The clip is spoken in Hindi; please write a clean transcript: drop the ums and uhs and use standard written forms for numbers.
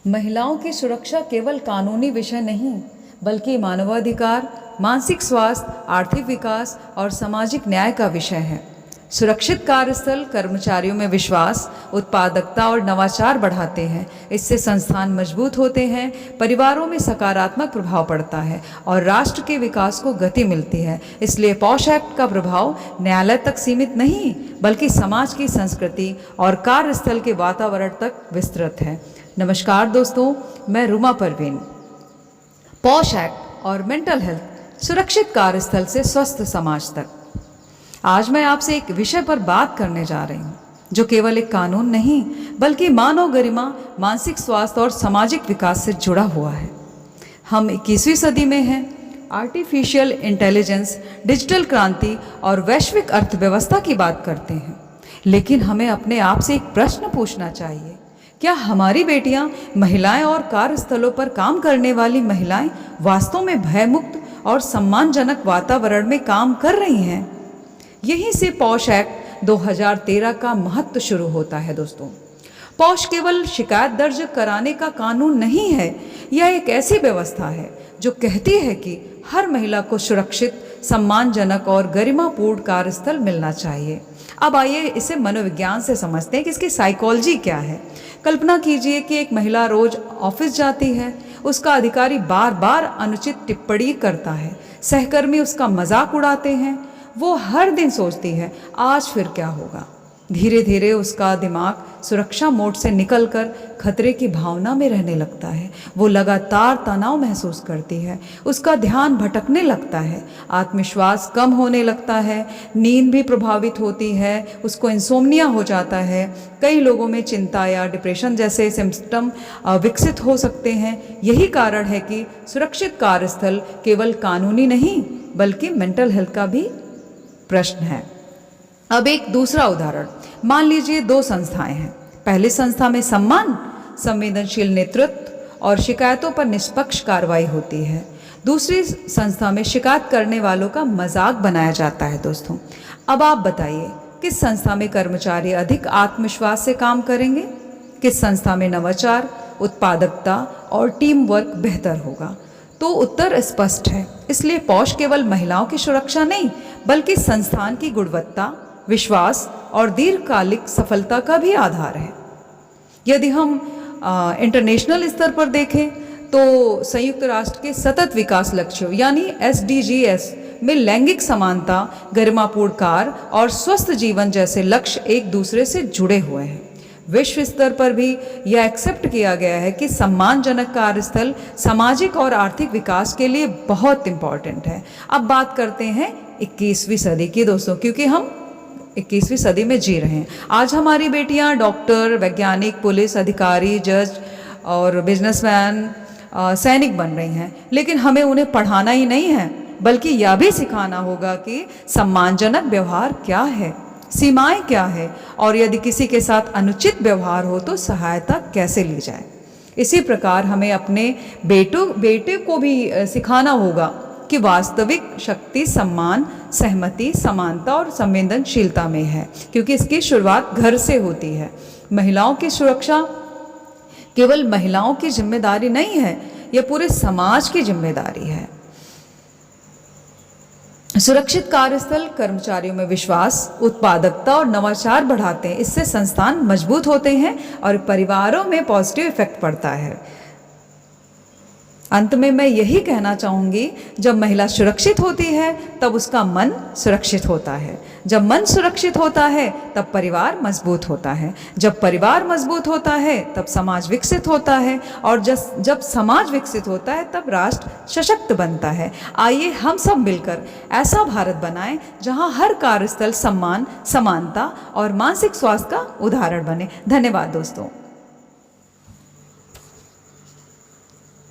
महिलाओं की सुरक्षा केवल कानूनी विषय नहीं, बल्कि मानवाधिकार, मानसिक स्वास्थ्य, आर्थिक विकास और सामाजिक न्याय का विषय है। सुरक्षित कार्यस्थल कर्मचारियों में विश्वास, उत्पादकता और नवाचार बढ़ाते हैं। इससे संस्थान मजबूत होते हैं, परिवारों में सकारात्मक प्रभाव पड़ता है और राष्ट्र के विकास को गति मिलती है। इसलिए पॉश एक्ट का प्रभाव न्यायालय तक सीमित नहीं, बल्कि समाज की संस्कृति और कार्यस्थल के वातावरण तक विस्तृत है। नमस्कार दोस्तों, मैं रुमा परवीन। पॉश एक्ट और मेंटल हेल्थ, सुरक्षित कार्यस्थल से स्वस्थ समाज तक। आज मैं आपसे एक विषय पर बात करने जा रही हूँ जो केवल एक कानून नहीं, बल्कि मानव गरिमा, मानसिक स्वास्थ्य और सामाजिक विकास से जुड़ा हुआ है। हम 21वीं सदी में हैं। आर्टिफिशियल इंटेलिजेंस, डिजिटल क्रांति और वैश्विक अर्थव्यवस्था की बात करते हैं, लेकिन हमें अपने आप से एक प्रश्न पूछना चाहिए। क्या हमारी बेटियां, महिलाएं और कार्यस्थलों पर काम करने वाली महिलाएं वास्तव में भयमुक्त और सम्मानजनक वातावरण में काम कर रही हैं? यहीं से पॉश एक्ट 2013 का महत्व शुरू होता है दोस्तों। पॉश केवल शिकायत दर्ज कराने का कानून नहीं है, यह एक ऐसी व्यवस्था है जो कहती है कि हर महिला को सुरक्षित, सम्मानजनक और गरिमापूर्ण कार्यस्थल मिलना चाहिए। अब आइए इसे मनोविज्ञान से समझते हैं कि इसकी साइकोलॉजी क्या है। कल्पना कीजिए कि एक महिला रोज ऑफिस जाती है, उसका अधिकारी बार बार अनुचित टिप्पणी करता है, सहकर्मी उसका मजाक उड़ाते हैं। वो हर दिन सोचती है, आज फिर क्या होगा। धीरे धीरे उसका दिमाग सुरक्षा मोड से निकलकर खतरे की भावना में रहने लगता है। वो लगातार तनाव महसूस करती है, उसका ध्यान भटकने लगता है, आत्मविश्वास कम होने लगता है, नींद भी प्रभावित होती है, उसको इंसोम्निया हो जाता है। कई लोगों में चिंता या डिप्रेशन जैसे सिम्टम विकसित हो सकते हैं। यही कारण है कि सुरक्षित कार्यस्थल केवल कानूनी नहीं, बल्कि मेंटल हेल्थ का भी प्रश्न है। अब एक दूसरा उदाहरण, मान लीजिए दो संस्थाएं हैं। पहली संस्था में सम्मान, संवेदनशील नेतृत्व और शिकायतों पर निष्पक्ष कार्रवाई होती है। दूसरी संस्था में शिकायत करने वालों का मजाक बनाया जाता है दोस्तों। अब आप बताइए, किस संस्था में कर्मचारी अधिक आत्मविश्वास से काम करेंगे? किस संस्था में नवाचार, उत्पादकता और टीम वर्क बेहतर होगा? तो उत्तर स्पष्ट है। इसलिए पॉश केवल महिलाओं की सुरक्षा नहीं, बल्कि संस्थान की गुणवत्ता, विश्वास और दीर्घकालिक सफलता का भी आधार है। यदि हम इंटरनेशनल स्तर पर देखें तो संयुक्त राष्ट्र के सतत विकास लक्ष्यों यानी SDGs में लैंगिक समानता, गरिमापूर्ण कार्य और स्वस्थ जीवन जैसे लक्ष्य एक दूसरे से जुड़े हुए हैं। विश्व स्तर पर भी यह एक्सेप्ट किया गया है कि सम्मानजनक कार्यस्थल सामाजिक और आर्थिक विकास के लिए बहुत इम्पॉर्टेंट है। अब बात करते हैं 21वीं सदी की दोस्तों, क्योंकि हम 21वीं सदी में जी रहे हैं। आज हमारी बेटियां डॉक्टर, वैज्ञानिक, पुलिस अधिकारी, जज और बिजनेसमैन, सैनिक बन रही हैं, लेकिन हमें उन्हें पढ़ाना ही नहीं है, बल्कि यह भी सिखाना होगा कि सम्मानजनक व्यवहार क्या है, सीमाएं क्या है, और यदि किसी के साथ अनुचित व्यवहार हो तो सहायता कैसे ली जाए। इसी प्रकार हमें अपने बेटे को भी सिखाना होगा कि वास्तविक शक्ति सम्मान, सहमति, समानता और संवेदनशीलता में है, क्योंकि इसकी शुरुआत घर से होती है। महिलाओं की सुरक्षा केवल महिलाओं की जिम्मेदारी नहीं है, यह पूरे समाज की जिम्मेदारी है। सुरक्षित कार्यस्थल कर्मचारियों में विश्वास, उत्पादकता और नवाचार बढ़ाते हैं। इससे संस्थान मजबूत होते हैं और परिवारों में पॉजिटिव इफेक्ट पड़ता है। अंत में मैं यही कहना चाहूँगी, जब महिला सुरक्षित होती है तब उसका मन सुरक्षित होता है। जब मन सुरक्षित होता है तब परिवार मजबूत होता है। जब परिवार मजबूत होता है तब समाज विकसित होता है, और जब समाज विकसित होता है तब राष्ट्र सशक्त बनता है। आइए हम सब मिलकर ऐसा भारत बनाएं जहां हर कार्यस्थल सम्मान, समानता और मानसिक स्वास्थ्य का उदाहरण बने। धन्यवाद दोस्तों।